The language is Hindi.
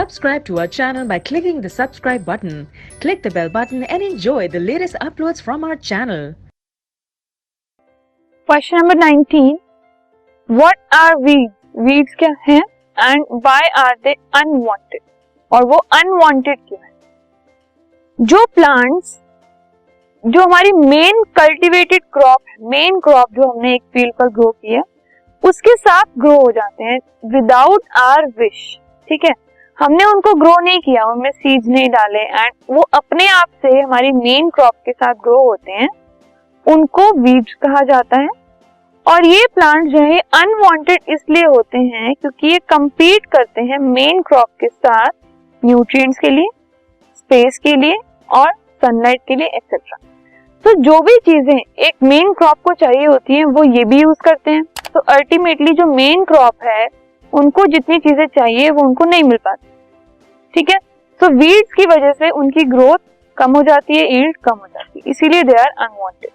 Subscribe to our channel by clicking the subscribe button. Click the bell button and enjoy the latest uploads from our channel. Question number 19, what are weeds? Weeds क्या हैं and why are they unwanted, और वो अनवांटेड क्यों है? जो प्लांट्स जो हमारी मेन कल्टीवेटेड क्रॉप है, मेन क्रॉप जो हमने एक फील्ड पर ग्रो किया, उसके साथ ग्रो हो जाते हैं विदाउट आवर विश, ठीक है। हमने उनको ग्रो नहीं किया, उनमें सीड्स नहीं डाले एंड वो अपने आप से हमारी मेन क्रॉप के साथ ग्रो होते हैं, उनको वीड्स कहा जाता है। और ये प्लांट जो है अनवांटेड इसलिए होते हैं क्योंकि ये compete करते हैं मेन क्रॉप के साथ न्यूट्रिएंट्स के लिए, स्पेस के लिए और सनलाइट के लिए एक्सेट्रा। तो जो भी चीजें एक मेन क्रॉप को चाहिए होती हैं वो ये भी यूज करते हैं। तो अल्टीमेटली जो मेन क्रॉप है उनको जितनी चीजें चाहिए वो उनको नहीं मिल पाती, ठीक है। तो वीड्स की वजह से उनकी ग्रोथ कम हो जाती है, यील्ड कम हो जाती है, इसीलिए दे आर अनवांटेड।